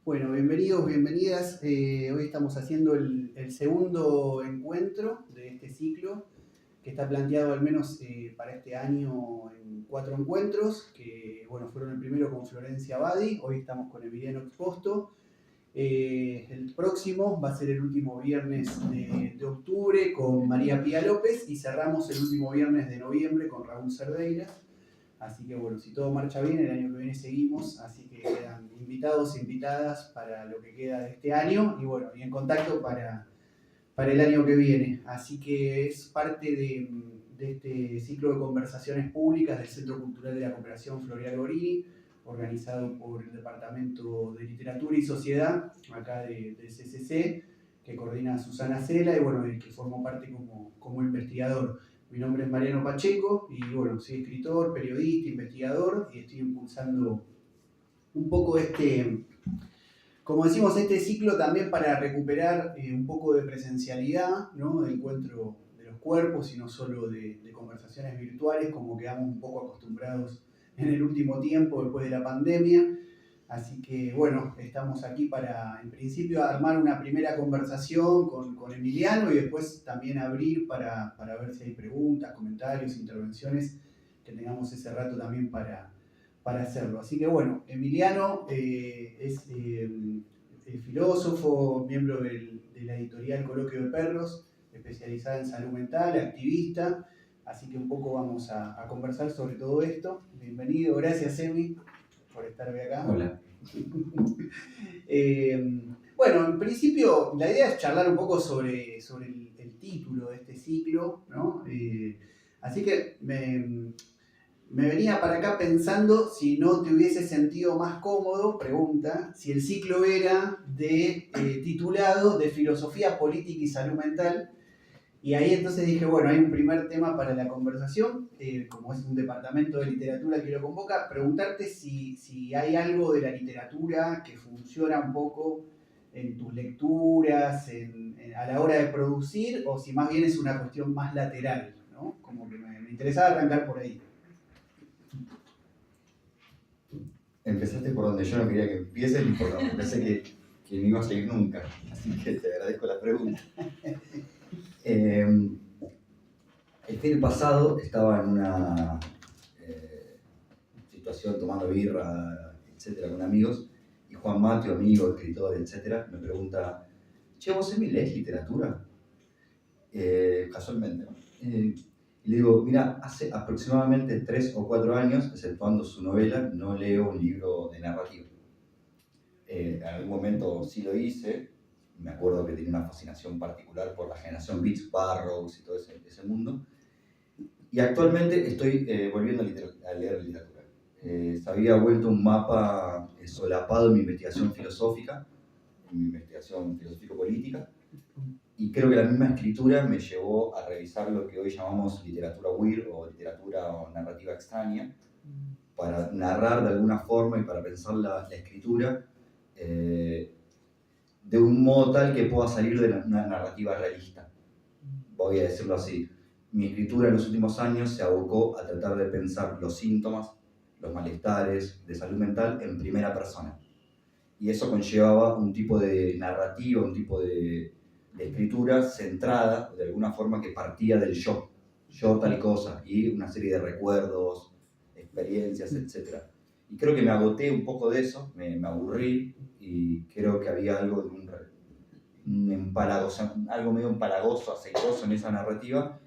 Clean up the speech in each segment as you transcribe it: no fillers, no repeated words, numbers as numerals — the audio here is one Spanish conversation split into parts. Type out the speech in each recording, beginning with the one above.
Bueno, bienvenidos, bienvenidas. Hoy estamos haciendo el segundo encuentro de este ciclo, que está planteado al menos para este año en 4 encuentros, que bueno, fueron el primero con Florencia Badi, hoy estamos con Emiliano Exposto. El próximo va a ser el último viernes de octubre con María Pía López y cerramos el último viernes de noviembre con Raúl Cerdeira. Así que bueno, si todo marcha bien, el año que viene seguimos, así que quedan invitados e invitadas para lo que queda de este año y bueno, y en contacto para el año que viene. Así que es parte de este ciclo de conversaciones públicas del Centro Cultural de la Cooperación Floreal Gorini, organizado por el Departamento de Literatura y Sociedad, acá del CCC, que coordina Susana Cela y bueno, del que formó parte como investigador. Mi nombre es Mariano Pacheco y bueno, soy escritor, periodista, investigador y estoy impulsando un poco como decimos, este ciclo también para recuperar un poco de presencialidad, ¿no? De encuentro de los cuerpos y no solo de conversaciones virtuales como quedamos un poco acostumbrados en el último tiempo después de la pandemia. Así que bueno, estamos aquí para, en principio, armar una primera conversación con Emiliano y después también abrir para ver si hay preguntas, comentarios, intervenciones, que tengamos ese rato también para hacerlo. Así que bueno, Emiliano es filósofo, miembro de la editorial Coloquio de Perros, especializada en salud mental, activista, así que un poco vamos a conversar sobre todo esto. Bienvenido, gracias Emi por estar hoy acá. Hola. Bueno, en principio la idea es charlar un poco sobre el título de este ciclo, ¿no? Así que me venía para acá pensando si no te hubiese sentido más cómodo, pregunta, si el ciclo era titulado de Filosofía Política y Salud Mental. Y ahí entonces dije, bueno, hay un primer tema para la conversación, como es un departamento de literatura que lo convoca, preguntarte si hay algo de la literatura que funciona un poco en tus lecturas, a la hora de producir, o si más bien es una cuestión más lateral, ¿no? Como que me interesaba arrancar por ahí. Empezaste por donde yo no quería que empieces y por donde pensé que no iba a seguir nunca. Así que te agradezco la pregunta. El fin pasado estaba en una situación tomando birra, etcétera, con amigos, y Juan Mateo, amigo, escritor, etcétera, me pregunta: che, ¿vos lees literatura? Casualmente, ¿no? Y le digo: mira, hace aproximadamente 3 o 4 años, exceptuando su novela, no leo un libro de narrativa. En algún momento sí lo hice. Me acuerdo que tenía una fascinación particular por la generación Beach Barrows y todo ese mundo. Y actualmente estoy volviendo a leer literatura. Se había vuelto un mapa solapado en mi investigación filosófica, en mi investigación filosófico-política. Y creo que la misma escritura me llevó a revisar lo que hoy llamamos literatura queer o literatura o narrativa extraña, para narrar de alguna forma y para pensar la escritura de un modo tal que pueda salir de una narrativa realista. Voy a decirlo así. Mi escritura en los últimos años se abocó a tratar de pensar los síntomas, los malestares de salud mental en primera persona. Y eso conllevaba un tipo de narrativa, un tipo de escritura centrada, de alguna forma, que partía del yo tal cosa, y una serie de recuerdos, experiencias, etc. Y creo que me agoté un poco de eso, me aburrí, y creo que había algo de un empalagoso, algo medio empalagoso, aceitoso en esa narrativa.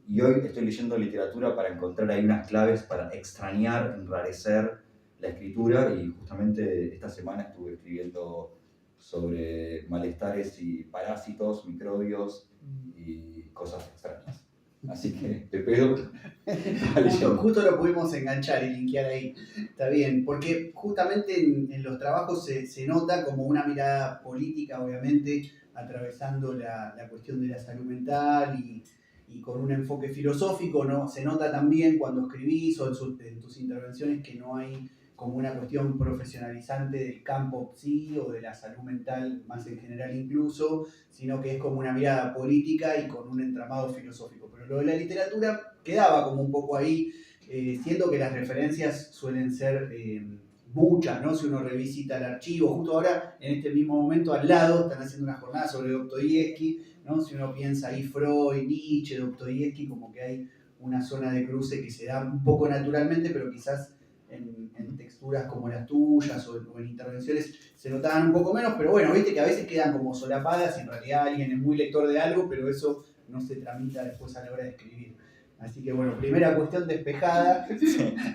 Y hoy estoy leyendo literatura para encontrar ahí unas claves para extrañar, enrarecer la escritura, y justamente esta semana estuve escribiendo sobre malestares y parásitos, microbios y cosas extrañas. Así que te pido. Justo lo pudimos enganchar y linkear ahí. Está bien, porque justamente en los trabajos se nota como una mirada política, obviamente, atravesando la cuestión de la salud mental y con un enfoque filosófico, ¿no? Se nota también cuando escribís o en tus intervenciones que no hay como una cuestión profesionalizante del campo sí o de la salud mental más en general incluso, sino que es como una mirada política y con un entramado filosófico. Pero lo de la literatura quedaba como un poco ahí, siendo que las referencias suelen ser muchas, ¿no? Si uno revisita el archivo, justo ahora, en este mismo momento, al lado, están haciendo una jornada sobre Dostoyevsky, ¿no? Si uno piensa ahí Freud, Nietzsche, Dostoyevsky, como que hay una zona de cruce que se da un poco naturalmente, pero quizás en texturas como las tuyas o en intervenciones se notaban un poco menos, pero bueno, viste que a veces quedan como solapadas y en realidad alguien es muy lector de algo, pero eso no se tramita después a la hora de escribir. Así que bueno, primera cuestión despejada.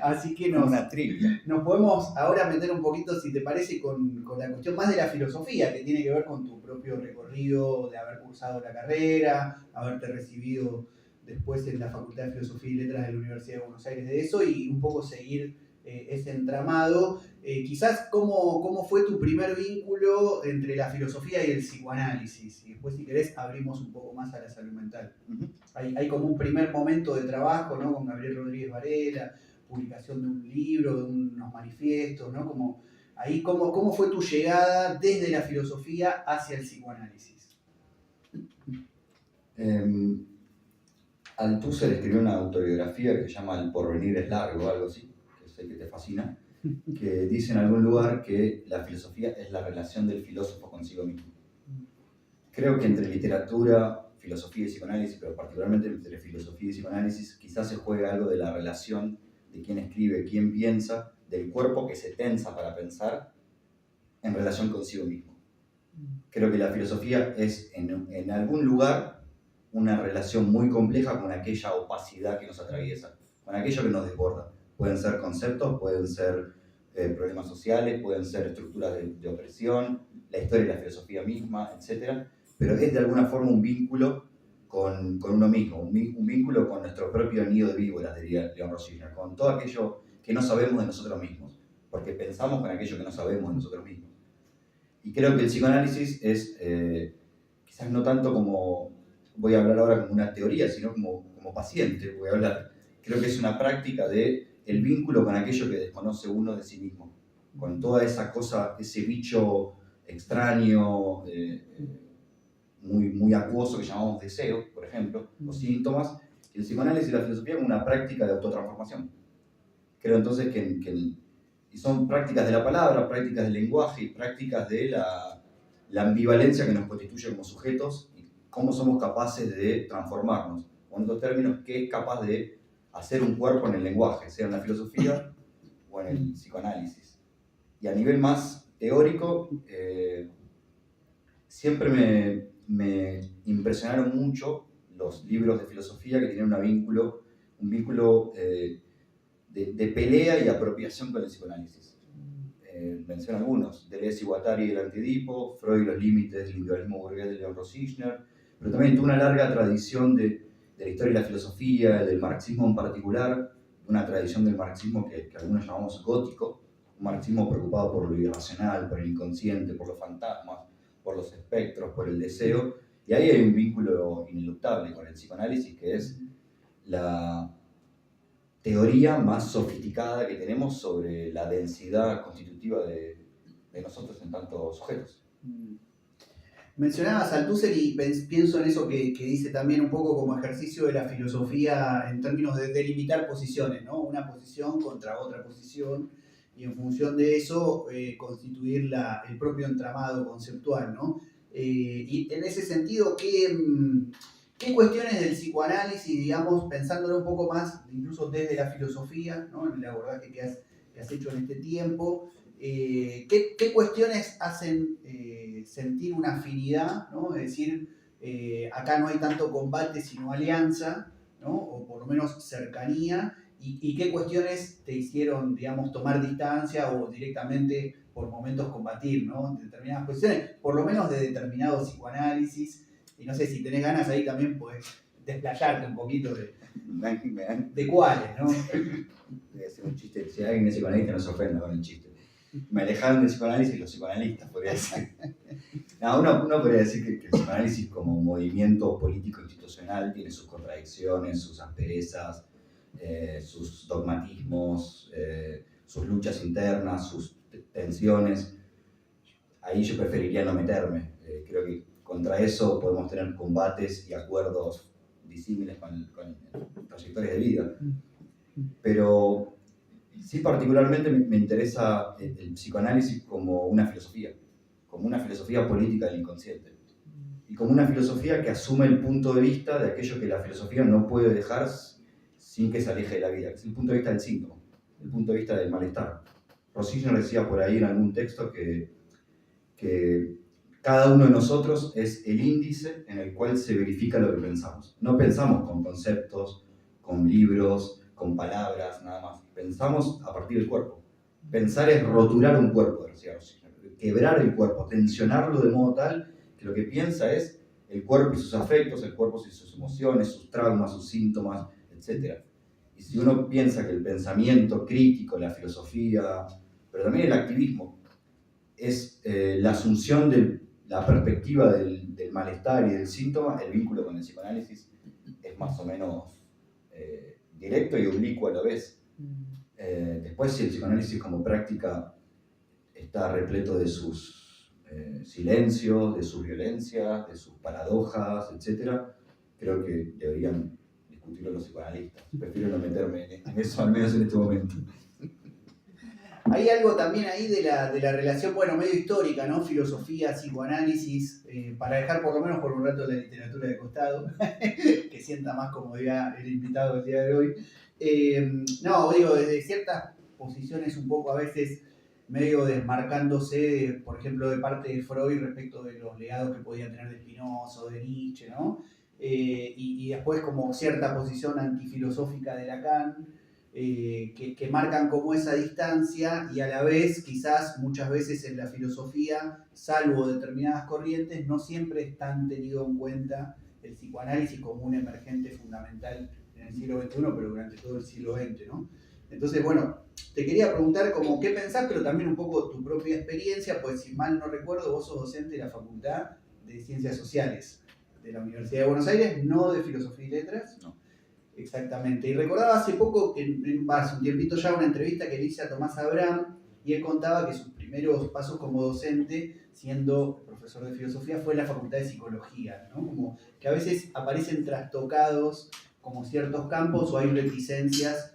Así que una trivia. nos podemos ahora meter un poquito, si te parece, con la cuestión más de la filosofía, que tiene que ver con tu propio recorrido de haber cursado la carrera, haberte recibido después en la Facultad de Filosofía y Letras de la Universidad de Buenos Aires de eso, y un poco seguir ese entramado. Quizás cómo fue tu primer vínculo entre la filosofía y el psicoanálisis, y después si querés abrimos un poco más a la salud mental. Hay como un primer momento de trabajo, ¿no? Con Gabriel Rodríguez Varela, publicación de un libro, de unos manifiestos, ¿no? Como ahí, ¿cómo fue tu llegada desde la filosofía hacia el psicoanálisis? Althusser escribió una autobiografía que se llama El porvenir es largo, algo así, que sé que te fascina, que dice en algún lugar que la filosofía es la relación del filósofo consigo mismo. Creo que entre literatura, filosofía y psicoanálisis, pero particularmente entre filosofía y psicoanálisis, quizás se juega algo de la relación de quién escribe, quién piensa, del cuerpo que se tensa para pensar en relación consigo mismo. Creo que la filosofía es en algún lugar una relación muy compleja con aquella opacidad que nos atraviesa, con aquello que nos desborda. Pueden ser conceptos, pueden ser problemas sociales, pueden ser estructuras de opresión, la historia de la filosofía misma, etc. Pero es de alguna forma un vínculo con uno mismo, un vínculo con nuestro propio nido de víboras, diría León Rosiner, con todo aquello que no sabemos de nosotros mismos, porque pensamos con aquello que no sabemos de nosotros mismos. Y creo que el psicoanálisis es, quizás no tanto como, voy a hablar ahora como una teoría, sino como paciente, voy a hablar. Creo que es una práctica de el vínculo con aquello que desconoce uno de sí mismo, con toda esa cosa, ese bicho extraño, muy acuoso que llamamos deseo, por ejemplo, o síntomas, y el psicoanálisis y la filosofía como una práctica de autotransformación. Creo entonces y son prácticas de la palabra, prácticas del lenguaje y prácticas de la ambivalencia que nos constituye como sujetos y cómo somos capaces de transformarnos. O en otros términos, qué es capaz de hacer un cuerpo en el lenguaje, sea en la filosofía o en el psicoanálisis. Y a nivel más teórico, siempre me impresionaron mucho los libros de filosofía que tienen un vínculo de pelea y apropiación con el psicoanálisis. Menciono algunos: Deleuze y Guattari y el Antidipo, Freud y los límites del individualismo burgués de León Rosiner, pero también tuvo una larga tradición de la historia de la filosofía, del marxismo en particular, una tradición del marxismo que algunos llamamos gótico, un marxismo preocupado por lo irracional, por el inconsciente, por los fantasmas, por los espectros, por el deseo, y ahí hay un vínculo ineluctable con el psicoanálisis, que es la teoría más sofisticada que tenemos sobre la densidad constitutiva de nosotros en tantos sujetos. Mencionabas Althusser y pienso en eso que dice también un poco como ejercicio de la filosofía en términos de delimitar posiciones, ¿no? Una posición contra otra posición y en función de eso constituir el propio entramado conceptual, ¿no? Y en ese sentido, ¿qué cuestiones del psicoanálisis, digamos, pensándolo un poco más, incluso desde la filosofía, ¿no? En el abordaje que has hecho en este tiempo, ¿qué cuestiones hacen sentir una afinidad, ¿no? Es decir, acá no hay tanto combate sino alianza, ¿no? O por lo menos cercanía, y qué cuestiones te hicieron, digamos, tomar distancia o directamente por momentos combatir, ¿no? Determinadas cuestiones, por lo menos de determinado psicoanálisis, y no sé si tenés ganas ahí también podés desplayarte un poquito de cuáles, ¿no? Voy a hacer un chiste, si alguien es psicoanalista no se ofenda con el chiste. Me alejaron del psicoanálisis y los psicoanalistas, podría decir. No, uno podría decir que el psicoanálisis como movimiento político institucional tiene sus contradicciones, sus asperezas, sus dogmatismos, sus luchas internas, sus tensiones. Ahí yo preferiría no meterme. Creo que contra eso podemos tener combates y acuerdos disímiles con trayectorias de vida. Pero Sí, particularmente me interesa el psicoanálisis como una filosofía política del inconsciente. Y como una filosofía que asume el punto de vista de aquello que la filosofía no puede dejar sin que se aleje de la vida, que es el punto de vista del síntoma, el punto de vista del malestar. Rosicchio decía por ahí en algún texto que cada uno de nosotros es el índice en el cual se verifica lo que pensamos. No pensamos con conceptos, con libros, con palabras, nada más. Pensamos a partir del cuerpo. Pensar es rotular un cuerpo, decía Rosicchio, quebrar el cuerpo, tensionarlo de modo tal que lo que piensa es el cuerpo y sus afectos, el cuerpo y sus emociones, sus traumas, sus síntomas, etc. Y si uno piensa que el pensamiento crítico, la filosofía, pero también el activismo, es la asunción de la perspectiva del malestar y del síntoma, el vínculo con el psicoanálisis es más o menos directo y oblicuo a la vez. Después, si el psicoanálisis como práctica está repleto de sus silencios, de sus violencias, de sus paradojas, etc., creo que deberían discutirlo los psicoanalistas. Prefiero no meterme en eso, al menos en este momento. Hay algo también ahí de la relación, bueno, medio histórica, ¿no? Filosofía, psicoanálisis, para dejar por lo menos por un rato la literatura de costado, que sienta más comodidad el invitado del día de hoy. No, digo, desde ciertas posiciones un poco a veces medio desmarcándose, por ejemplo, de parte de Freud respecto de los legados que podía tener de Spinoza o de Nietzsche, ¿no? Y después como cierta posición antifilosófica de Lacan, que marcan como esa distancia y a la vez quizás muchas veces en la filosofía, salvo determinadas corrientes, no siempre están tenido en cuenta el psicoanálisis como un emergente fundamental en el siglo XXI, pero durante todo el siglo XX, ¿no? Entonces, bueno, te quería preguntar como qué pensás, pero también un poco tu propia experiencia, pues si mal no recuerdo, vos sos docente de la Facultad de Ciencias Sociales de la Universidad de Buenos Aires, no de Filosofía y Letras. No. Exactamente. Y recordaba hace poco, hace un tiempito ya, una entrevista que le hice a Tomás Abraham, y él contaba que sus primeros pasos como docente, siendo profesor de filosofía, fue en la Facultad de Psicología, ¿no? Como que a veces aparecen trastocados como ciertos campos o hay reticencias,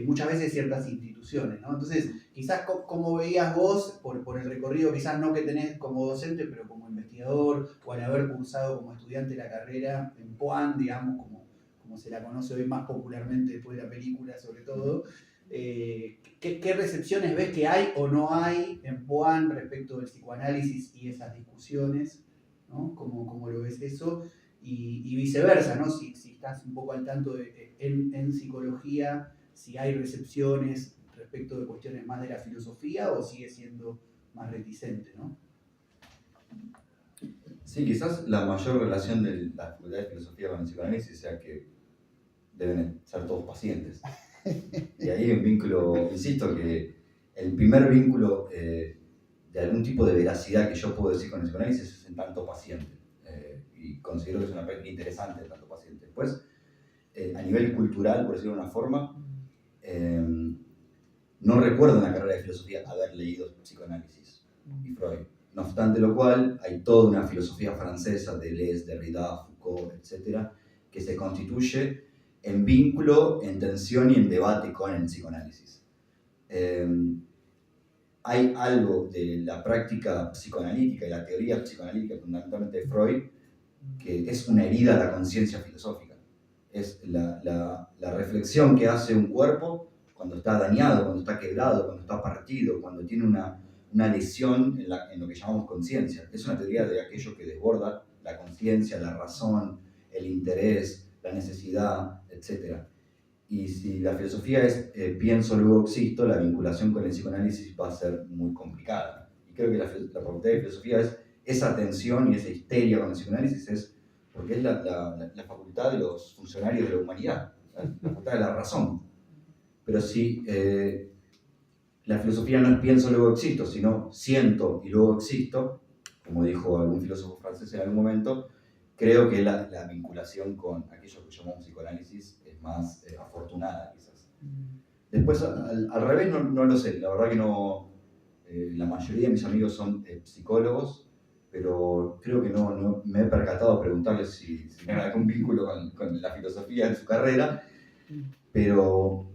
muchas veces ciertas instituciones, ¿no? Entonces, quizás como veías vos, por el recorrido quizás no que tenés como docente, pero como investigador, o al haber cursado como estudiante la carrera en PUAN, digamos, como se la conoce hoy más popularmente después de la película sobre todo, ¿qué recepciones ves que hay o no hay en PUAN respecto del psicoanálisis y esas discusiones, ¿no? ¿Cómo lo ves eso? Y viceversa, ¿no? Si estás un poco al tanto en psicología, si hay recepciones respecto de cuestiones más de la filosofía o sigue siendo más reticente, ¿no? Sí, quizás la mayor relación de la Facultad de Filosofía con el psicoanálisis sea que deben ser todos pacientes. Y ahí hay un vínculo, insisto, que el primer vínculo de algún tipo de veracidad que yo puedo decir con el psicoanálisis es en tanto paciente. Y considero que es una práctica interesante en tanto paciente. Después, a nivel cultural, por decirlo de una forma, no recuerdo en la carrera de filosofía haber leído psicoanálisis y Freud. No obstante lo cual, hay toda una filosofía francesa, Deleuze, Derrida, Foucault, etc., que se constituye en vínculo, en tensión y en debate con el psicoanálisis. Hay algo de la práctica psicoanalítica y la teoría psicoanalítica, fundamentalmente de Freud, que es una herida a la conciencia filosófica. Es la reflexión que hace un cuerpo cuando está dañado, cuando está quebrado, cuando está partido, cuando tiene una lesión en lo que llamamos conciencia. Es una teoría de aquello que desborda la conciencia, la razón, el interés, la necesidad, etc. Y si la filosofía es pienso, luego existo, la vinculación con el psicoanálisis va a ser muy complicada. Y creo que la facultad de filosofía es esa tensión y esa histeria con el psicoanálisis es porque es la facultad de los funcionarios de la humanidad, la facultad de la razón. Pero si la filosofía no es pienso, luego existo, sino siento y luego existo, como dijo algún filósofo francés en algún momento, creo que la vinculación con aquello que llamamos psicoanálisis es más afortunada, quizás. Después, al revés, no lo sé. La verdad que no. La mayoría de mis amigos son psicólogos, pero creo que no me he percatado de preguntarles si tienen algún vínculo con la filosofía en su carrera. Pero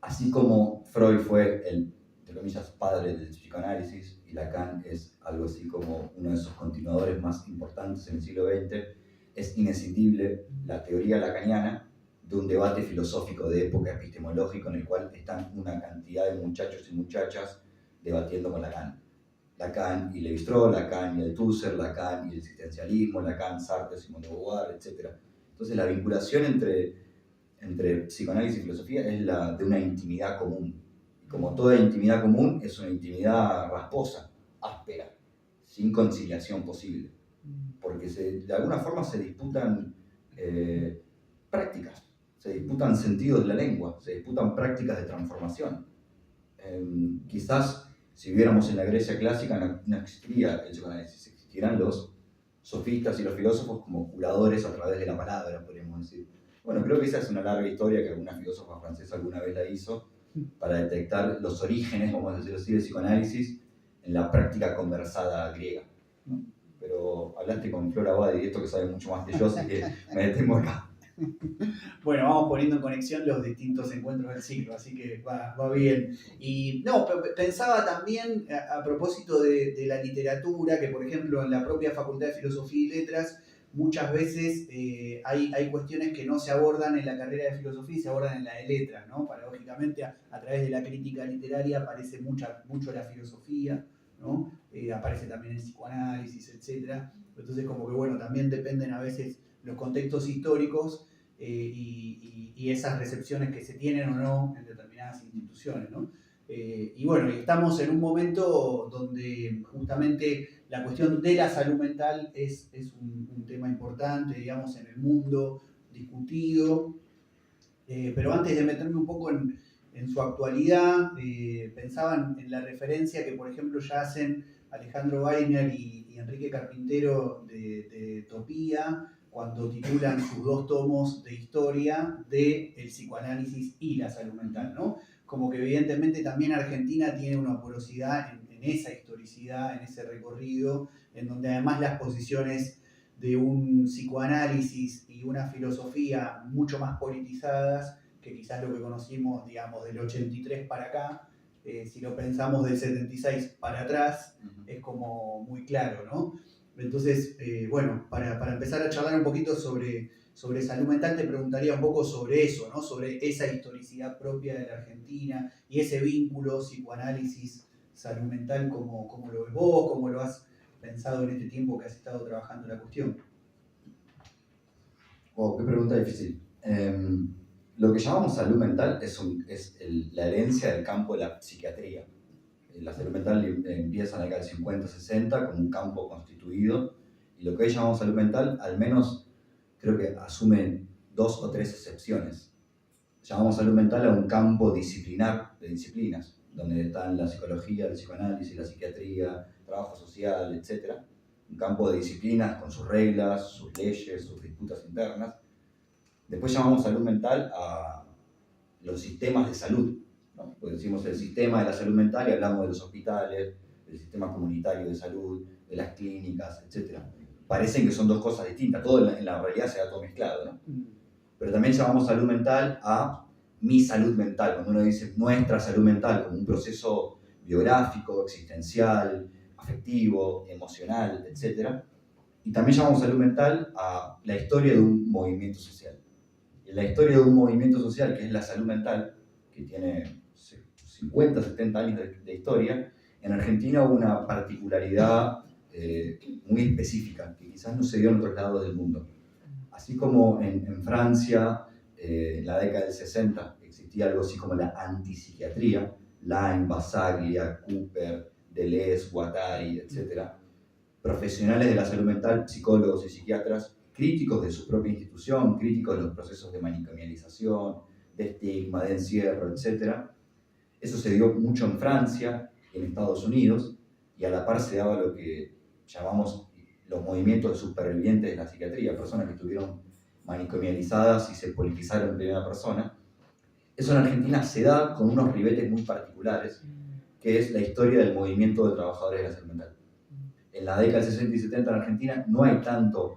Así como Freud fue el, entre comillas, padre del psicoanálisis y Lacan es algo así como uno de sus continuadores más importantes en el siglo XX, es inescindible la teoría lacaniana de un debate filosófico de época epistemológico en el cual están una cantidad de muchachos y muchachas debatiendo con Lacan. Lacan y Lévi-Strauss, Lacan y Althusser, Lacan y el existencialismo, Lacan, Sartre, Simone de Beauvoir, etc. Entonces la vinculación entre psicoanálisis y filosofía es la de una intimidad común. Y como toda intimidad común, es una intimidad rasposa, áspera, sin conciliación posible. Porque de alguna forma se disputan prácticas, se disputan sentidos de la lengua, se disputan prácticas de transformación. Quizás si viviéramos en la Grecia clásica no existiría el psicoanálisis, existirán los sofistas y los filósofos como curadores a través de la palabra, podríamos decir. Bueno, creo que esa es una larga historia que alguna filósofa francesa alguna vez la hizo para detectar los orígenes, vamos a decirlo así, del psicoanálisis en la práctica conversada griega. Pero hablaste con Flor Abadi y esto que sabe mucho más que yo, así que me detengo acá. Bueno, vamos poniendo en conexión los distintos encuentros del ciclo, así que va bien. Y no, pensaba también a propósito de la literatura, que por ejemplo en la propia Facultad de Filosofía y Letras muchas veces hay cuestiones que no se abordan en la carrera de filosofía y se abordan en la de letras, ¿no? Paradójicamente a través de la crítica literaria aparece mucho la filosofía, ¿no? Aparece también el psicoanálisis, etc. Entonces como que bueno, también dependen a veces los contextos históricos y esas recepciones que se tienen o no en determinadas instituciones, ¿no? Y bueno, estamos en un momento donde justamente la cuestión de la salud mental es un tema importante, digamos, en el mundo, discutido. Pero antes de meterme un poco en su actualidad, pensaban en la referencia que, por ejemplo, ya hacen Alejandro Weiner y Enrique Carpintero de Topía, cuando titulan sus 2 tomos de historia del psicoanálisis y la salud mental, ¿no? Como que evidentemente también Argentina tiene una porosidad en esa historicidad, en ese recorrido, en donde además las posiciones de un psicoanálisis y una filosofía mucho más politizadas que quizás lo que conocimos, digamos, del 83 para acá. Si lo pensamos del 76 para atrás, es como muy claro, ¿no? Entonces, bueno, para empezar a charlar un poquito sobre salud mental, te preguntaría un poco sobre eso, ¿no? Sobre esa historicidad propia de la Argentina y ese vínculo psicoanálisis-salud mental, ¿cómo lo ves vos? ¿Cómo lo has pensado en este tiempo que has estado trabajando la cuestión? Wow, qué pregunta difícil. Lo que llamamos salud mental es la herencia del campo de la psiquiatría. La salud mental empieza en la década del 50-60 como un campo constituido, y lo que hoy llamamos salud mental, al menos creo que asume 2 o 3 excepciones. Llamamos salud mental a un campo disciplinar de disciplinas, donde están la psicología, el psicoanálisis, la psiquiatría, trabajo social, etc. Un campo de disciplinas con sus reglas, sus leyes, sus disputas internas. Después llamamos salud mental a los sistemas de salud, ¿no? Porque decimos el sistema de la salud mental y hablamos de los hospitales, del sistema comunitario de salud, de las clínicas, etc. Parecen que son 2 cosas distintas, todo en la realidad se da todo mezclado, ¿no? Pero también llamamos salud mental a mi salud mental, cuando uno dice nuestra salud mental como un proceso biográfico, existencial, afectivo, emocional, etc. Y también llamamos salud mental a la historia de un movimiento social. En la historia de un movimiento social, que es la salud mental, que tiene 50, 70 años de historia, en Argentina hubo una particularidad muy específica, que quizás no se dio en otros lados del mundo. Así como en Francia, en la década del 60, existía algo así como la antipsiquiatría, Laing, Basaglia, Cooper, Deleuze, Guattari, etc. Profesionales de la salud mental, psicólogos y psiquiatras, críticos de su propia institución, críticos de los procesos de manicomialización, de estigma, de encierro, etc. Eso se dio mucho en Francia, en Estados Unidos, y a la par se daba lo que llamamos los movimientos de supervivientes de la psiquiatría, personas que estuvieron manicomializadas y se politizaron en primera persona. Eso en Argentina se da con unos ribetes muy particulares, que es la historia del movimiento de trabajadores de la salud mental. En la década del 60 y 70 en Argentina no hay tanto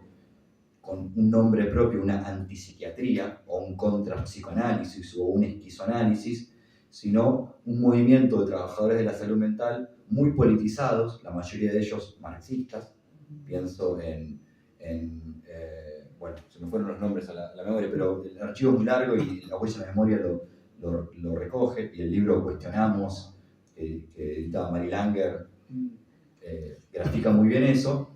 con un nombre propio, una antipsiquiatría o un contrapsicoanálisis o un esquizoanálisis, sino un movimiento de trabajadores de la salud mental muy politizados, la mayoría de ellos marxistas. Pienso bueno, se me fueron los nombres a la memoria, pero el archivo es muy largo y la huella de la memoria lo recoge, y el libro Cuestionamos, que editaba Mary Langer, grafica muy bien eso.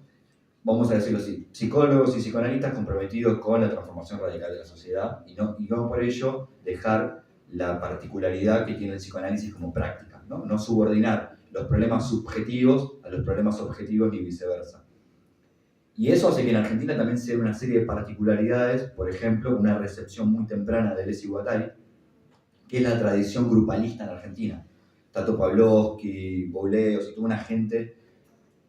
Vamos a decirlo así, psicólogos y psicoanalistas comprometidos con la transformación radical de la sociedad y no por ello dejar la particularidad que tiene el psicoanálisis como práctica, no subordinar los problemas subjetivos a los problemas objetivos ni viceversa. Y eso hace que en Argentina también se dé una serie de particularidades, por ejemplo, una recepción muy temprana de Deleuze y Guattari, que es la tradición grupalista en Argentina. Tato Pavlovsky, Bouleos y toda una gente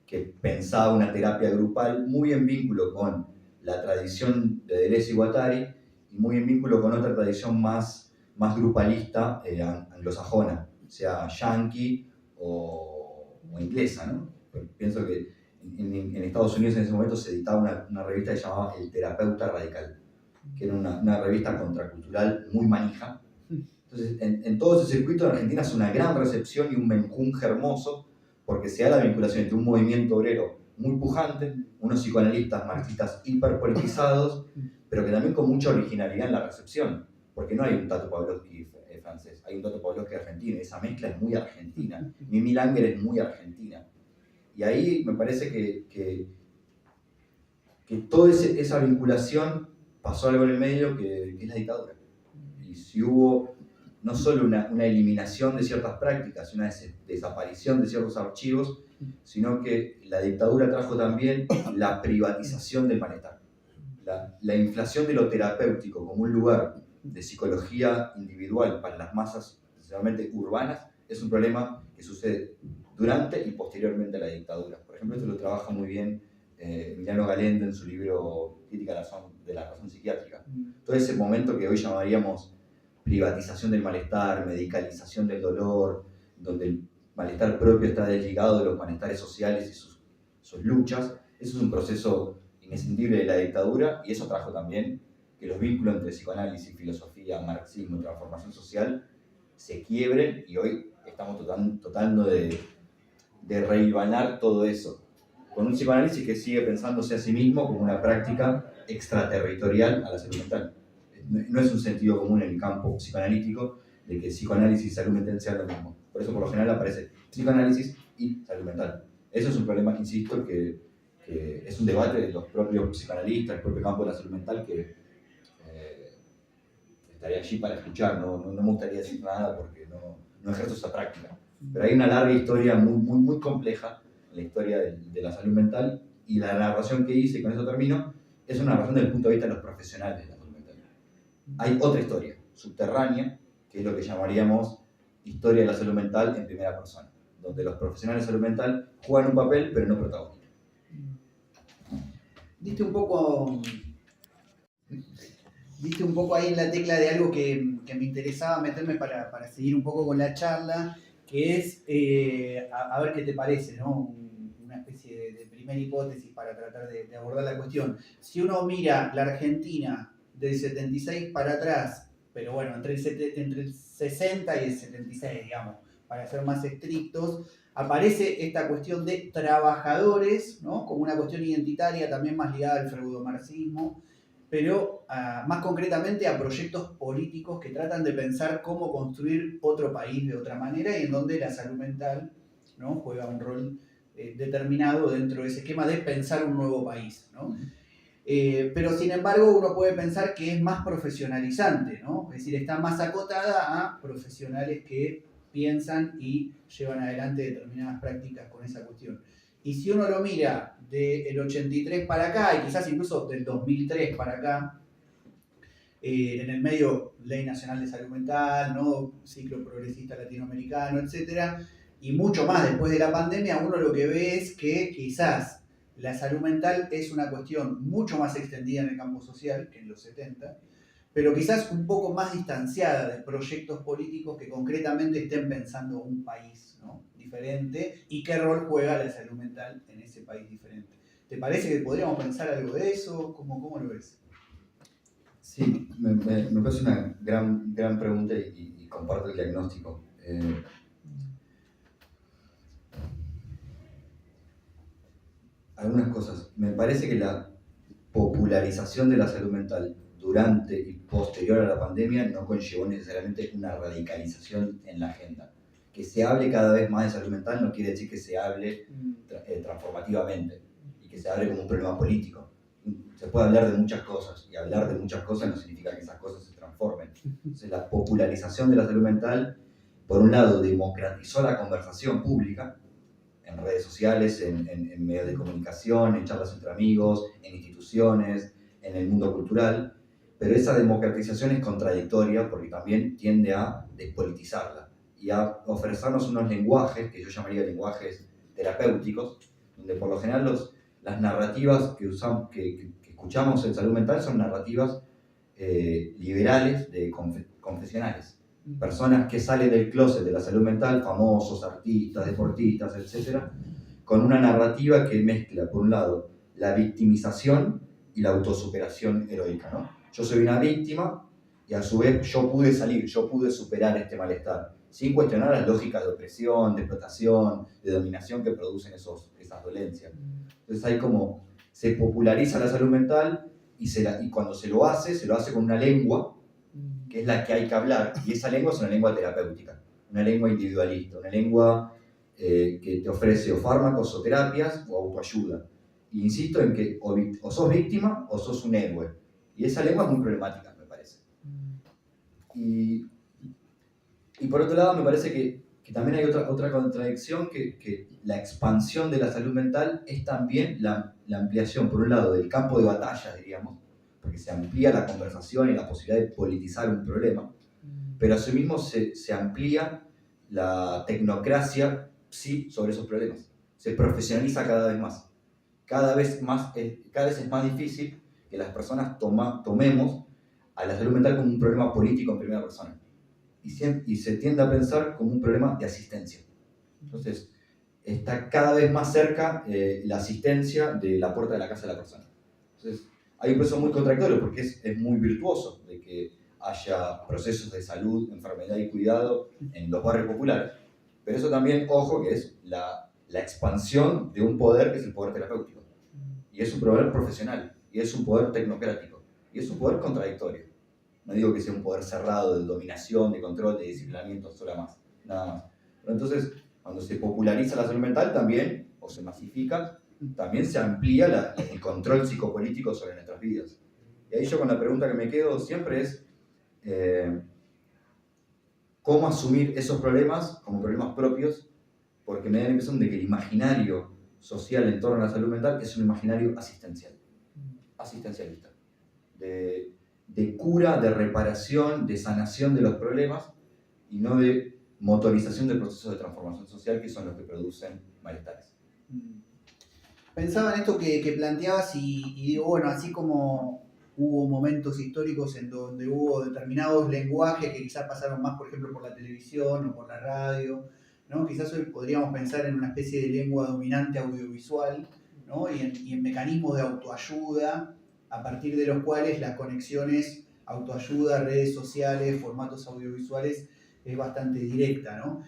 que pensaba una terapia grupal muy en vínculo con la tradición de Deleuze y Guattari y muy en vínculo con otra tradición más grupalista anglosajona, sea yankee o inglesa, ¿no? Pienso que en Estados Unidos en ese momento se editaba una revista que se llamaba El Terapeuta Radical, que era una revista contracultural muy manija. Entonces, en todo ese circuito en Argentina es una gran recepción y un menjunje hermoso, porque se da la vinculación entre un movimiento obrero muy pujante, unos psicoanalistas marxistas hiperpolitizados, pero que también con mucha originalidad en la recepción, porque no hay un Tato Pavlovsky francés, hay un Tato Pavlovsky argentino, y esa mezcla es muy argentina. Mimi Langer es muy argentina. Y ahí me parece que toda esa vinculación pasó algo en el medio que es la dictadura. Y si hubo no solo una eliminación de ciertas prácticas, una desaparición de ciertos archivos, sino que la dictadura trajo también la privatización del malestar. La inflación de lo terapéutico como un lugar de psicología individual para las masas, especialmente urbanas, es un problema que sucede durante y posteriormente a la dictadura. Por ejemplo, esto lo trabaja muy bien Emiliano Galende en su libro Crítica de la razón psiquiátrica. Todo ese momento que hoy llamaríamos privatización del malestar, medicalización del dolor, donde el malestar propio está desligado de los malestares sociales y sus luchas, eso es un proceso inescindible de la dictadura, y eso trajo también que los vínculos entre psicoanálisis, filosofía, marxismo y transformación social se quiebren, y hoy estamos tratando de rehibanar todo eso, con un psicoanálisis que sigue pensándose a sí mismo como una práctica extraterritorial a la salud mental. No es un sentido común en el campo psicoanalítico de que psicoanálisis y salud mental sean lo mismo. Por eso por lo general aparece psicoanálisis y salud mental. Eso es un problema, insisto, que es un debate de los propios psicoanalistas, el propio campo de la salud mental, que estaría allí para escuchar. No me gustaría decir nada porque no ejerzo esa práctica. Pero hay una larga historia muy compleja en la historia de la salud mental, y la narración que hice, y con eso termino, es una narración desde el punto de vista de los profesionales de la salud mental. Hay otra historia subterránea, que es lo que llamaríamos historia de la salud mental en primera persona, donde los profesionales de salud mental juegan un papel pero no protagonistas. Diste un poco ahí en la tecla de algo que me interesaba meterme para seguir un poco con la charla, que es, a ver qué te parece, ¿no? Una especie de primera hipótesis para tratar de abordar la cuestión. Si uno mira la Argentina del 76 para atrás, pero bueno, entre el 60 y el 76, digamos, para ser más estrictos, aparece esta cuestión de trabajadores, ¿no? Como una cuestión identitaria también más ligada al freudomarxismo, pero más concretamente a proyectos políticos que tratan de pensar cómo construir otro país de otra manera, y en donde la salud mental, ¿no? Juega un rol determinado dentro de ese esquema de pensar un nuevo país, ¿no? Pero sin embargo uno puede pensar que es más profesionalizante, ¿no? Es decir, está más acotada a profesionales que piensan y llevan adelante determinadas prácticas con esa cuestión. Y si uno lo mira del 83 para acá, y quizás incluso del 2003 para acá, en el medio Ley Nacional de Salud Mental, ¿no? Ciclo progresista latinoamericano, etc. Y mucho más después de la pandemia, uno lo que ve es que quizás la salud mental es una cuestión mucho más extendida en el campo social que en los 70, pero quizás un poco más distanciada de proyectos políticos que concretamente estén pensando un país, ¿no? Diferente, y qué rol juega la salud mental en ese país diferente. ¿Te parece que podríamos pensar algo de eso? ¿Cómo lo ves? Sí, me parece una gran pregunta y comparto el diagnóstico. Algunas cosas. Me parece que la popularización de la salud mental durante y posterior a la pandemia no conllevó necesariamente una radicalización en la agenda. Que se hable cada vez más de salud mental no quiere decir que se hable transformativamente y que se hable como un problema político. Se puede hablar de muchas cosas y hablar de muchas cosas no significa que esas cosas se transformen. Entonces, la popularización de la salud mental, por un lado, democratizó la conversación pública en redes sociales, en medios de comunicación, en charlas entre amigos, en instituciones, en el mundo cultural, pero esa democratización es contradictoria porque también tiende a despolitizarla y a ofrecernos unos lenguajes, que yo llamaría lenguajes terapéuticos, donde por lo general las narrativas que escuchamos en salud mental son narrativas liberales, confesionales. Personas que salen del closet de la salud mental, famosos, artistas, deportistas, etc., con una narrativa que mezcla, por un lado, la victimización y la autosuperación heroica, ¿no? Yo soy una víctima y a su vez yo pude salir, yo pude superar este malestar, sin cuestionar las lógicas de opresión, de explotación, de dominación que producen esas dolencias. Entonces hay como, se populariza la salud mental y cuando se lo hace con una lengua que es la que hay que hablar, y esa lengua es una lengua terapéutica, una lengua individualista, una lengua que te ofrece o fármacos o terapias o autoayuda. E insisto en que o sos víctima o sos un héroe. Y esa lengua es muy problemática, me parece. Y por otro lado, me parece que también hay otra contradicción, que la expansión de la salud mental es también la ampliación, por un lado, del campo de batalla, diríamos, porque se amplía la conversación y la posibilidad de politizar un problema, pero asimismo se amplía la tecnocracia, sí, sobre esos problemas. Se profesionaliza cada vez más. Cada vez es más difícil que las personas tomemos a la salud mental como un problema político en primera persona. Y se tiende a pensar como un problema de asistencia. Entonces, está cada vez más cerca la asistencia de la puerta de la casa de la persona. Entonces, hay un proceso muy contradictorio porque es muy virtuoso de que haya procesos de salud, enfermedad y cuidado en los barrios populares, pero eso también, ojo, que es la expansión de un poder que es el poder terapéutico. Y es un poder profesional, y es un poder tecnocrático, y es un poder contradictorio. No digo que sea un poder cerrado de dominación, de control, de disciplinamiento, nada más. Pero entonces, cuando se populariza la salud mental también, o se masifica, también se amplía el control psicopolítico sobre nuestras vidas. Y ahí yo con la pregunta que me quedo siempre es cómo asumir esos problemas como problemas propios, porque me da la impresión de que el imaginario social en torno a la salud mental es un imaginario asistencialista, de cura, de reparación, de sanación de los problemas y no de motorización de procesos de transformación social que son los que producen malestares. Pensaba en esto que planteabas y digo, bueno, así como hubo momentos históricos en donde hubo determinados lenguajes que quizás pasaron más, por ejemplo, por la televisión o por la radio, ¿no? Quizás hoy podríamos pensar en una especie de lengua dominante audiovisual, ¿no? y en mecanismos de autoayuda a partir de los cuales las conexiones autoayuda, redes sociales, formatos audiovisuales es bastante directa, ¿no?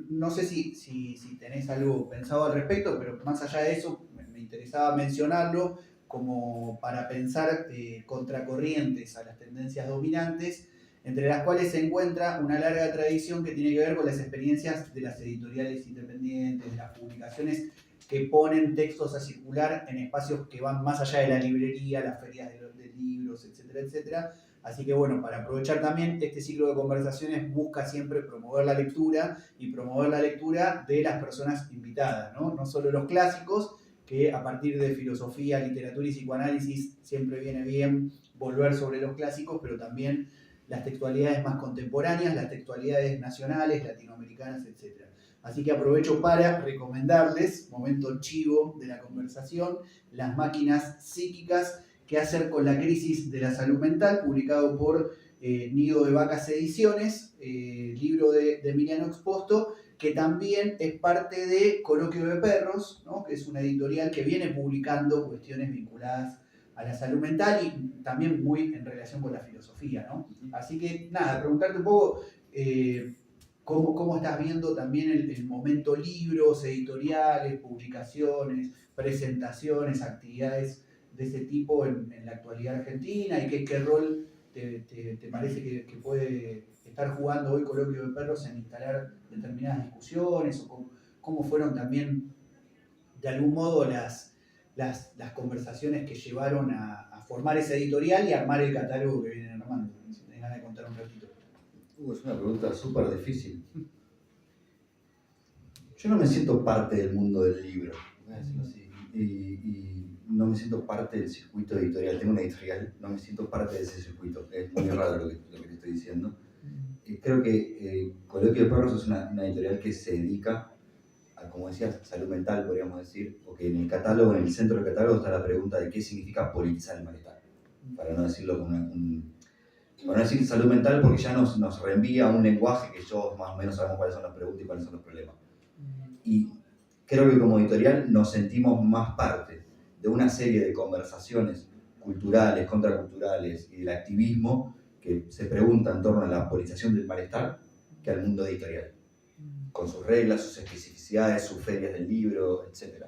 No sé si tenés algo pensado al respecto, pero más allá de eso, me interesaba mencionarlo como para pensar contracorrientes a las tendencias dominantes, entre las cuales se encuentra una larga tradición que tiene que ver con las experiencias de las editoriales independientes, de las publicaciones que ponen textos a circular en espacios que van más allá de la librería, las ferias de libros, etcétera, etcétera. Así que bueno, para aprovechar también, este ciclo de conversaciones busca siempre promover la lectura y promover la lectura de las personas invitadas, ¿no? No solo los clásicos, que a partir de filosofía, literatura y psicoanálisis siempre viene bien volver sobre los clásicos, pero también las textualidades más contemporáneas, las textualidades nacionales, latinoamericanas, etc. Así que aprovecho para recomendarles, momento chivo de la conversación, Las máquinas psíquicas, qué hacer con la crisis de la salud mental, publicado por Nido de Vacas Ediciones, libro de Emiliano Exposto, que también es parte de Coloquio de Perros, ¿no? Que es una editorial que viene publicando cuestiones vinculadas a la salud mental y también muy en relación con la filosofía, ¿no? Así que nada, preguntarte un poco cómo estás viendo también el momento libros, editoriales, publicaciones, presentaciones, actividades de ese tipo en la actualidad argentina y qué rol te parece que puede estar jugando hoy Coloquio de Perros en instalar determinadas discusiones o cómo fueron también de algún modo las conversaciones que llevaron a formar esa editorial y armar el catálogo que vienen armando. Si tenés ganas de contar un ratito. Es una pregunta súper difícil. Yo no me siento parte del mundo del libro, voy a decirlo así, y no me siento parte del circuito editorial. Tengo una editorial, no me siento parte de ese circuito. Es muy raro lo que te estoy diciendo. Creo que Coloquio de Perros es una editorial que se dedica a, como decías, salud mental, podríamos decir, porque en el catálogo, en el centro del catálogo está la pregunta de qué significa politizar el malestar, para no decirlo como para no decir salud mental, porque ya nos reenvía un lenguaje que yo más o menos sabemos cuáles son las preguntas y cuáles son los problemas. Y creo que como editorial nos sentimos más parte de una serie de conversaciones culturales, contraculturales y del activismo que se pregunta en torno a la politización del malestar que al mundo editorial, con sus reglas, sus especificidades, sus ferias del libro, etc.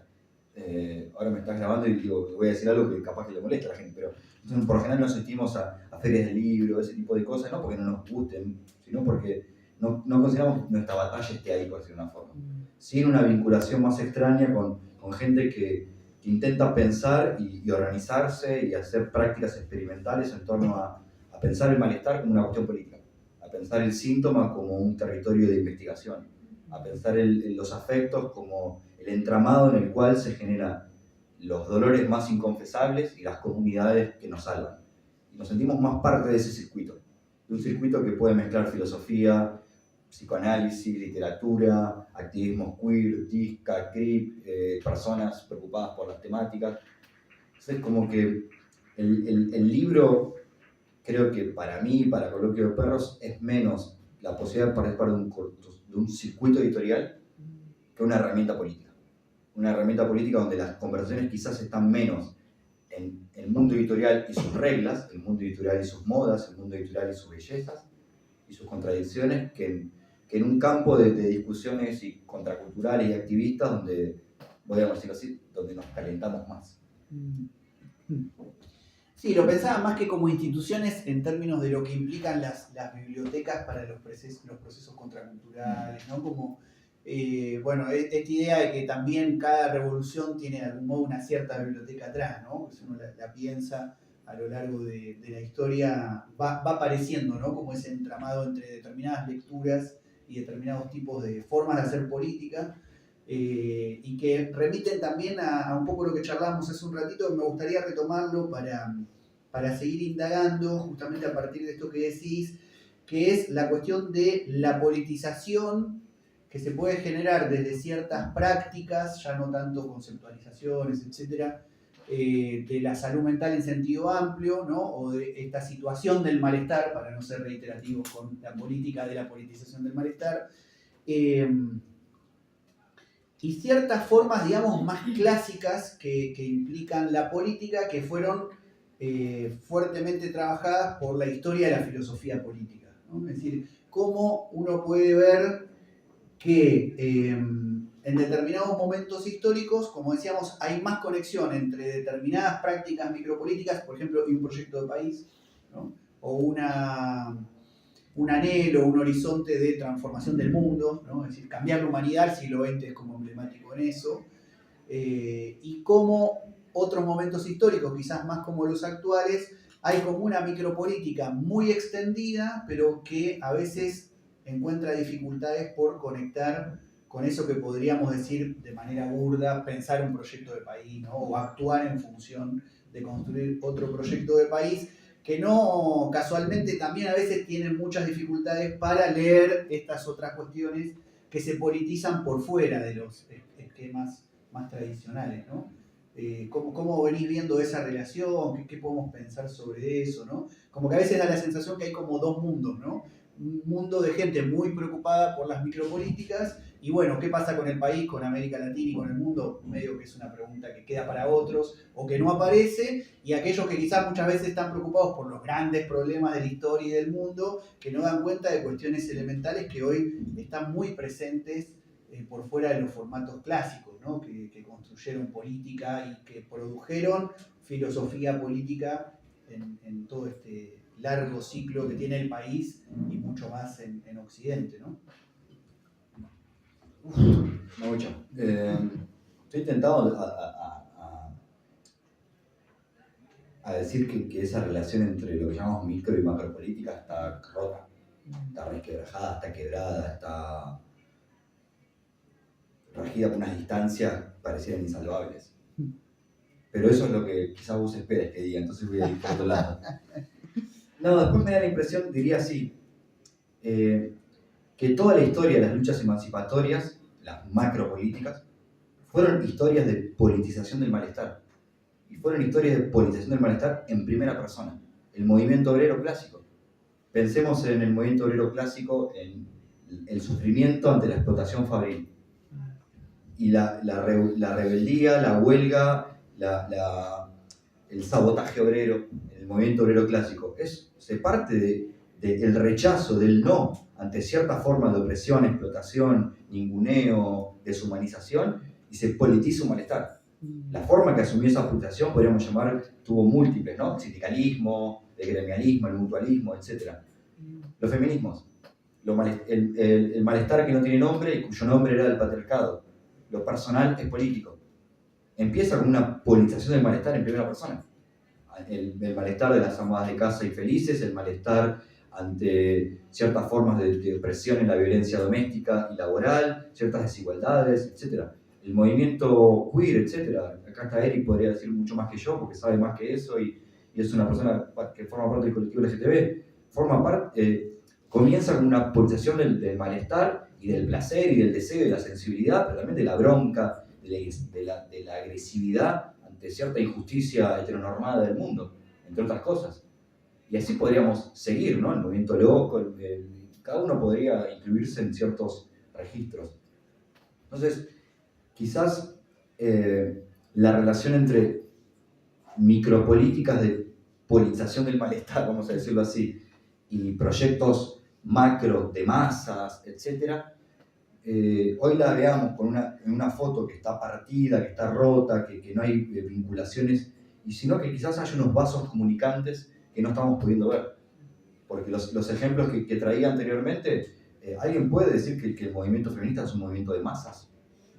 Ahora me estás grabando y digo, voy a decir algo que capaz que le molesta a la gente, pero entonces, por lo general nos asistimos a ferias del libro, ese tipo de cosas, no porque no nos gusten, sino porque no consideramos que nuestra batalla esté ahí, por decirlo de una forma. Sin una vinculación más extraña con gente que intenta pensar y organizarse y hacer prácticas experimentales en torno a pensar el malestar como una cuestión política, a pensar el síntoma como un territorio de investigación, a pensar los afectos como el entramado en el cual se generan los dolores más inconfesables y las comunidades que nos salvan. Y nos sentimos más parte de ese circuito, de un circuito que puede mezclar filosofía, psicoanálisis, literatura, activismo queer, disca, crip, personas preocupadas por las temáticas. Entonces, como que el libro, creo que para mí, para Coloquio de Perros, es menos la posibilidad de participar de un circuito editorial que una herramienta política. Una herramienta política donde las conversaciones quizás están menos en el mundo editorial y sus reglas, el mundo editorial y sus modas, el mundo editorial y sus bellezas y sus contradicciones, que en un campo de discusiones y contraculturales y activistas donde, podríamos decirlo así, donde nos calentamos más. Sí, lo pensaba más que como instituciones en términos de lo que implican las bibliotecas para los procesos contraculturales, ¿no? Como, bueno, esta idea de que también cada revolución tiene de algún modo una cierta biblioteca atrás, ¿no? Si uno la piensa a lo largo de la historia, va apareciendo, ¿no? Como ese entramado entre determinadas lecturas y determinados tipos de formas de hacer política. Y que remiten también a un poco lo que charlábamos hace un ratito, me gustaría retomarlo para seguir indagando justamente a partir de esto que decís, que es la cuestión de la politización que se puede generar desde ciertas prácticas, ya no tanto conceptualizaciones, etcétera, de la salud mental en sentido amplio, ¿no? O de esta situación del malestar, para no ser reiterativos con la política de la politización del malestar, y ciertas formas, digamos, más clásicas que implican la política, que fueron fuertemente trabajadas por la historia de la filosofía política, ¿no? Es decir, cómo uno puede ver que en determinados momentos históricos, como decíamos, hay más conexión entre determinadas prácticas micropolíticas, por ejemplo, y un proyecto de país, ¿no? O un anhelo, un horizonte de transformación del mundo, ¿no? Es decir, cambiar la humanidad. El siglo XX es como emblemático en eso, y cómo otros momentos históricos, quizás más como los actuales, hay como una micropolítica muy extendida, pero que a veces encuentra dificultades por conectar con eso que podríamos decir de manera burda, pensar un proyecto de país, ¿no? O actuar en función de construir otro proyecto de país, que no casualmente también a veces tienen muchas dificultades para leer estas otras cuestiones que se politizan por fuera de los esquemas más tradicionales, ¿no? ¿Cómo venís viendo esa relación? ¿Qué podemos pensar sobre eso, ¿no? Como que a veces da la sensación que hay como dos mundos, ¿no? Un mundo de gente muy preocupada por las micropolíticas Y bueno, ¿qué pasa con el país, con América Latina y con el mundo? Medio que es una pregunta que queda para otros o que no aparece, y aquellos que quizás muchas veces están preocupados por los grandes problemas de la historia y del mundo, que no dan cuenta de cuestiones elementales que hoy están muy presentes por fuera de los formatos clásicos, ¿no? que construyeron política y que produjeron filosofía política en todo este largo ciclo que tiene el país y mucho más en Occidente, ¿no? Mucho. Estoy tentado a decir que esa relación entre lo que llamamos micro y macropolítica está rota, está resquebrajada, está quebrada, está regida por unas distancias parecieran insalvables. Pero eso es lo que quizás vos esperes que diga, entonces voy a ir por otro lado. No, después me da la impresión, diría así, que toda la historia de las luchas emancipatorias, las macropolíticas, fueron historias de politización del malestar. Y fueron historias de politización del malestar en primera persona. El movimiento obrero clásico. Pensemos en el movimiento obrero clásico, en el sufrimiento ante la explotación fabril. Y la rebeldía, la huelga, el sabotaje obrero, en el movimiento obrero clásico. Se parte del rechazo, del no ante cierta forma de opresión, explotación, ninguneo, deshumanización, y se politiza un malestar. La forma que asumió esa frustración, podríamos llamar, tuvo múltiples, ¿no? El sindicalismo, el gremialismo, el mutualismo, etc. Los feminismos, el malestar que no tiene nombre y cuyo nombre era el patriarcado. Lo personal es político. Empieza con una politización del malestar en primera persona. El malestar de las amadas de casa infelices, el malestar ante ciertas formas de opresión en la violencia doméstica y laboral, ciertas desigualdades, etc. El movimiento queer, etc. Acá está Eric, podría decir mucho más que yo, porque sabe más que eso y es una persona que forma parte del colectivo LGTB. Comienza con una politización del malestar y del placer y del deseo y de la sensibilidad, pero también de la bronca, de la agresividad ante cierta injusticia heteronormada del mundo, entre otras cosas. Y así podríamos seguir, ¿no? El movimiento loco, cada uno podría incluirse en ciertos registros. Entonces, quizás la relación entre micropolíticas de politización del malestar, vamos a decirlo así, y proyectos macro de masas, etc., hoy la veamos en una foto que está partida, que está rota, que no hay vinculaciones, y sino que quizás hay unos vasos comunicantes que no estamos pudiendo ver. Porque los ejemplos que traía anteriormente, alguien puede decir que el movimiento feminista es un movimiento de masas.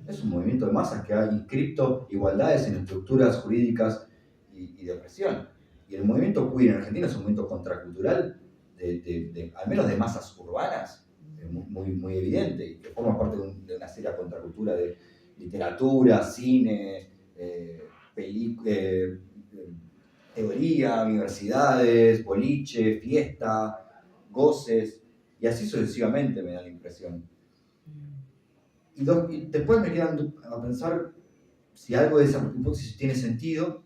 Es un movimiento de masas que ha inscripto igualdades en estructuras jurídicas y de opresión. Y el movimiento queer en Argentina es un movimiento contracultural, al menos de masas urbanas, muy evidente, y que forma parte de una seria contracultura de literatura, cine, teoría, universidades, boliche, fiesta, goces, y así sucesivamente me da la impresión. Y después me quedan a pensar si algo de esa hipótesis tiene sentido,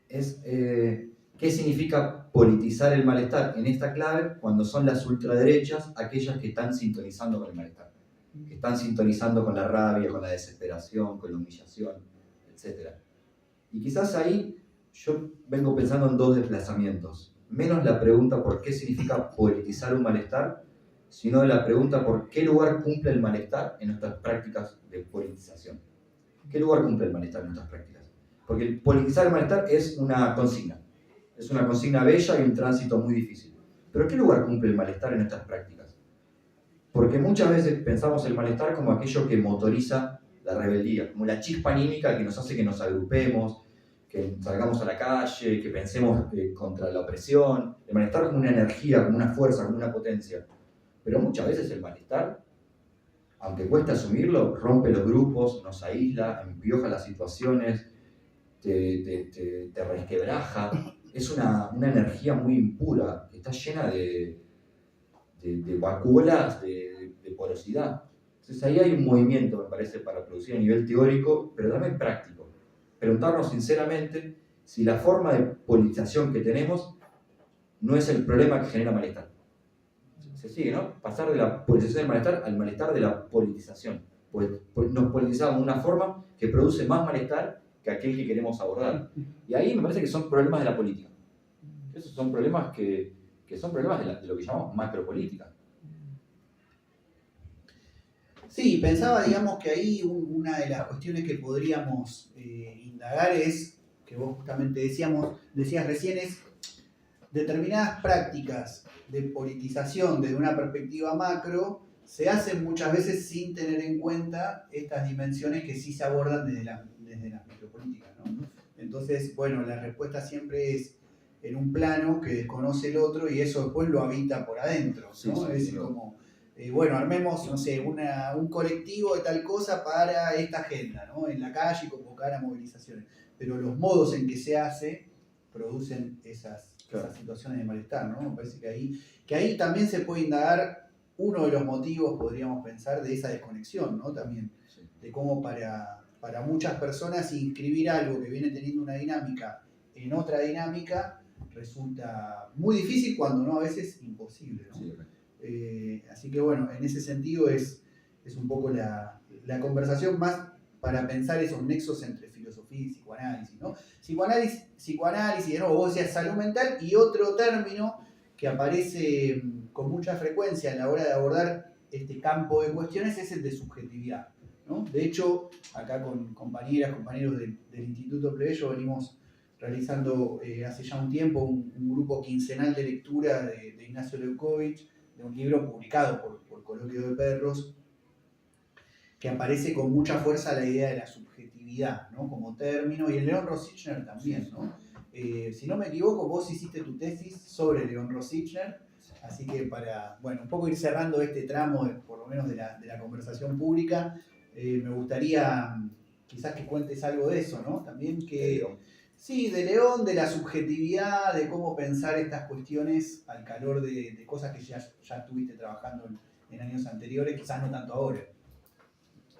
es qué significa politizar el malestar en esta clave cuando son las ultraderechas aquellas que están sintonizando con el malestar, que están sintonizando con la rabia, con la desesperación, con la humillación, etc. Y quizás ahí yo vengo pensando en dos desplazamientos. Menos la pregunta por qué significa politizar un malestar, sino la pregunta por qué lugar cumple el malestar en nuestras prácticas de politización. ¿Qué lugar cumple el malestar en nuestras prácticas? Porque politizar el malestar es una consigna bella y un tránsito muy difícil. Pero ¿qué lugar cumple el malestar en nuestras prácticas? Porque muchas veces pensamos el malestar como aquello que motoriza la rebeldía, como la chispa anímica que nos hace que nos agrupemos, que salgamos a la calle, que pensemos contra la opresión. El malestar como una energía, como una fuerza, como una potencia. Pero muchas veces el malestar, aunque cuesta asumirlo, rompe los grupos, nos aísla, empioja las situaciones, te resquebraja. Es una energía muy impura, que está llena de vacuolas, de porosidad. Entonces ahí hay un movimiento, me parece, para producir a nivel teórico, pero también práctico. Preguntarnos sinceramente si la forma de politización que tenemos no es el problema que genera malestar. se sigue, ¿no? Pasar de la politización del malestar al malestar de la politización. Pues nos politizamos de una forma que produce más malestar que aquel que queremos abordar. Y ahí me parece que son problemas de la política. Esos son problemas que son problemas de lo que llamamos macropolítica. Sí, pensaba, digamos, que ahí una de las cuestiones que podríamos indagar es, que vos justamente decías recién, es determinadas prácticas de politización desde una perspectiva macro se hacen muchas veces sin tener en cuenta estas dimensiones que sí se abordan desde las micropolíticas, ¿no? Entonces, bueno, la respuesta siempre es en un plano que desconoce el otro y eso después lo habita por adentro, ¿no? Sí, Es decir, como, bueno, armemos, no sé, un colectivo de tal cosa para esta agenda, ¿no? En la calle, convocar a movilizaciones. Pero los modos en que se hace producen esas situaciones de malestar, ¿no? Me parece que ahí también se puede indagar uno de los motivos, podríamos pensar, de esa desconexión, ¿no? También, de cómo para muchas personas inscribir algo que viene teniendo una dinámica en otra dinámica resulta muy difícil cuando no a veces imposible, ¿no? Así que bueno, en ese sentido es un poco la conversación más para pensar esos nexos entre filosofía y psicoanálisis, ¿no? Psicoanálisis, ¿no? Vos decías salud mental, y otro término que aparece con mucha frecuencia a la hora de abordar este campo de cuestiones es el de subjetividad, ¿no? De hecho, acá con compañeros del Instituto Plebeyo venimos realizando hace ya un tiempo un grupo quincenal de lectura de Ignacio Leukovich, de un libro publicado por Coloquio de Perros, que aparece con mucha fuerza la idea de la subjetividad, ¿no? Como término, y en León Rosichner también, ¿no? Si no me equivoco, vos hiciste tu tesis sobre León Rosichner, así que para, bueno, un poco ir cerrando este tramo, por lo menos de la conversación pública, me gustaría quizás que cuentes algo de eso, ¿no? También que... Sí, de León, de la subjetividad, de cómo pensar estas cuestiones al calor de cosas que ya estuviste trabajando en años anteriores, quizás no tanto ahora.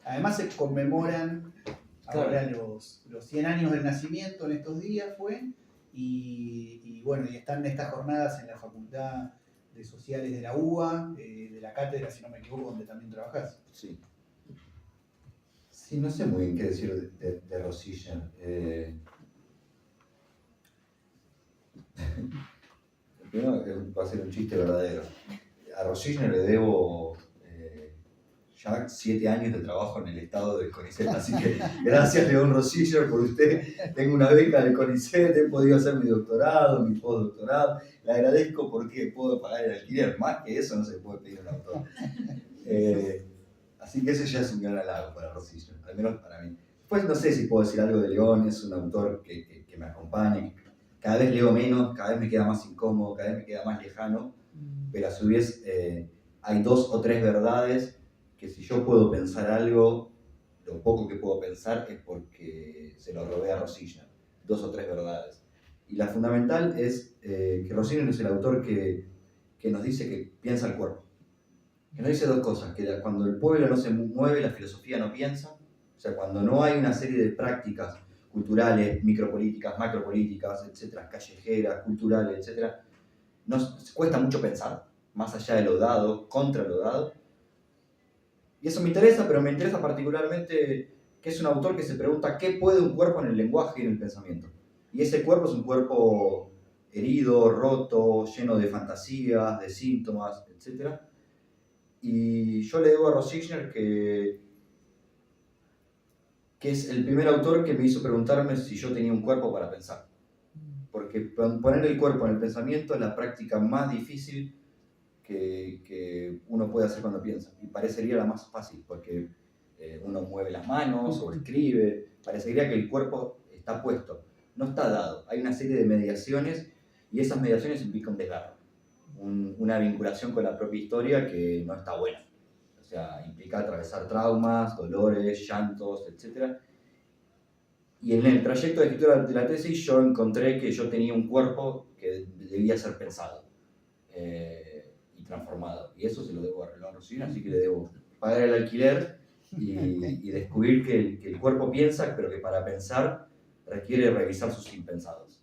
Además se conmemoran ahora los 100 años del nacimiento en estos días, y bueno, y están estas jornadas en la Facultad de Sociales de la UBA, de la cátedra, si no me equivoco, donde también trabajás. Sí. Sí, no sé muy bien qué decir de Rosichner. Primero va a ser un chiste verdadero. A Rosichner le debo ya 7 años de trabajo en el estado del CONICET, así que gracias León Rosichner por usted. Tengo una beca del CONICET, he podido hacer mi doctorado, mi postdoctorado. Le agradezco porque puedo pagar el alquiler. Más que eso no se puede pedir a un autor. Así que ese ya es un gran halago para Rosichner, al menos para mí. Después no sé si puedo decir algo de León, es un autor que me acompaña. Cada vez leo menos, cada vez me queda más incómodo, cada vez me queda más lejano, pero a su vez hay 2 o 3 verdades que si yo puedo pensar algo, lo poco que puedo pensar es porque se lo robé a Rosichner. 2 o 3 verdades. Y la fundamental es que Rosichner es el autor que nos dice que piensa el cuerpo. Que nos dice 2 cosas, que cuando el pueblo no se mueve, la filosofía no piensa. O sea, cuando no hay una serie de prácticas culturales, micropolíticas, macropolíticas, etcétera, callejeras, culturales, etcétera, nos cuesta mucho pensar, más allá de lo dado, contra lo dado. Y eso me interesa, pero me interesa particularmente que es un autor que se pregunta qué puede un cuerpo en el lenguaje y en el pensamiento. Y ese cuerpo es un cuerpo herido, roto, lleno de fantasías, de síntomas, etcétera. Y yo le debo a Rosichner que es el primer autor que me hizo preguntarme si yo tenía un cuerpo para pensar. Porque poner el cuerpo en el pensamiento es la práctica más difícil que uno puede hacer cuando piensa. Y parecería la más fácil, porque uno mueve las manos o escribe. Parecería que el cuerpo está puesto. No está dado. Hay una serie de mediaciones y esas mediaciones implican un desgarro. Una vinculación con la propia historia que no está buena. O sea, implica atravesar traumas, dolores, llantos, etc. Y en el trayecto de escritura de la tesis yo encontré que yo tenía un cuerpo que debía ser pensado y transformado. Y eso se lo debo a León Rosichner, así que le debo pagar el alquiler y descubrir que el cuerpo piensa, pero que para pensar requiere revisar sus impensados.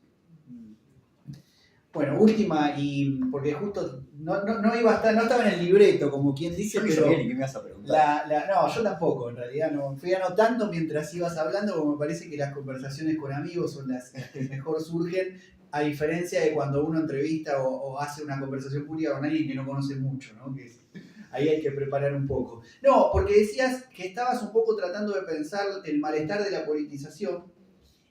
Bueno, última, y porque justo no iba a estar, no estaba en el libreto, como quien dice, Yo no pero sabía ni qué me ibas a preguntar. no, yo tampoco, en realidad no. Fui anotando mientras ibas hablando, porque me parece que las conversaciones con amigos son las que mejor surgen, a diferencia de cuando uno entrevista o hace una conversación pública con alguien que no conoce mucho, ¿no? Ahí hay que preparar un poco. No, porque decías que estabas un poco tratando de pensar el malestar de la politización,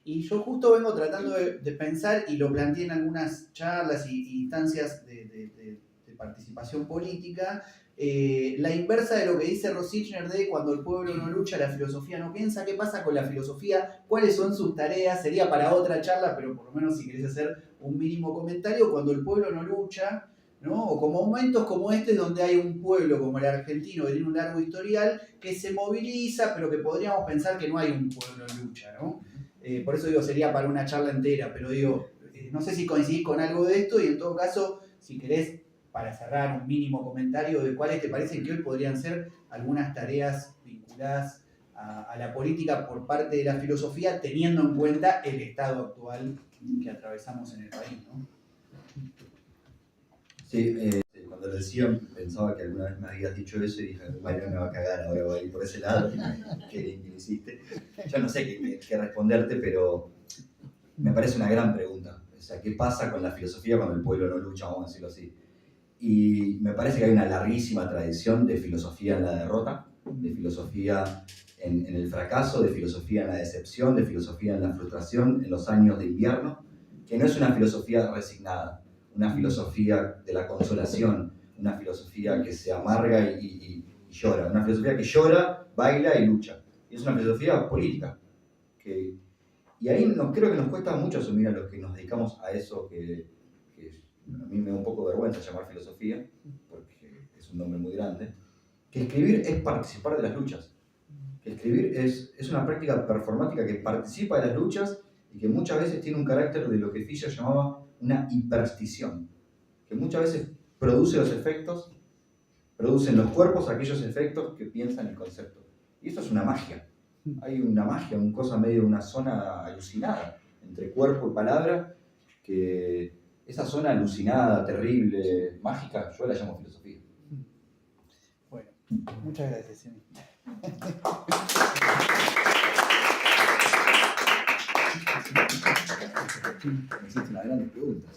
y yo justo vengo tratando de pensar, y lo planteé en algunas charlas y instancias de participación política, la inversa de lo que dice Rosichner de cuando el pueblo no lucha, la filosofía no piensa. ¿Qué pasa con la filosofía? ¿Cuáles son sus tareas? Sería para otra charla, pero por lo menos si querés hacer un mínimo comentario, cuando el pueblo no lucha, ¿no? O como momentos como este donde hay un pueblo como el argentino que tiene un largo historial, que se moviliza, pero que podríamos pensar que no hay un pueblo en lucha, ¿no? Por eso digo, sería para una charla entera, pero digo, no sé si coincidís con algo de esto, y en todo caso, si querés, para cerrar, un mínimo comentario de cuáles te parecen que hoy podrían ser algunas tareas vinculadas a la política por parte de la filosofía, teniendo en cuenta el estado actual que atravesamos en el país, ¿no? Sí, cuando lo decía pensaba que alguna vez me habías dicho eso y dije, Mariano me va a cagar, ahora voy a ir por ese lado, que lo hiciste. Yo no sé qué responderte, pero me parece una gran pregunta. O sea, ¿qué pasa con la filosofía cuando el pueblo no lucha, vamos a decirlo así? Y me parece que hay una larguísima tradición de filosofía en la derrota, de filosofía en el fracaso, de filosofía en la decepción, de filosofía en la frustración, en los años de invierno, que no es una filosofía resignada, una filosofía de la consolación, una filosofía que se amarga y llora, una filosofía que llora, baila y lucha. Y es una filosofía política. Y ahí creo que nos cuesta mucho asumir a los que nos dedicamos a eso que a mí me da un poco de vergüenza llamar filosofía, porque es un nombre muy grande, que escribir es participar de las luchas. Que escribir es una práctica performática que participa de las luchas y que muchas veces tiene un carácter de lo que Fischer llamaba una hiperstición, que muchas veces produce los efectos, produce en los cuerpos aquellos efectos que piensan el concepto. Y eso es una magia. Hay una magia, una cosa medio, una zona alucinada entre cuerpo y palabra, que esa zona alucinada, terrible, mágica, yo la llamo filosofía. Bueno, muchas gracias. Me hiciste una gran pregunta.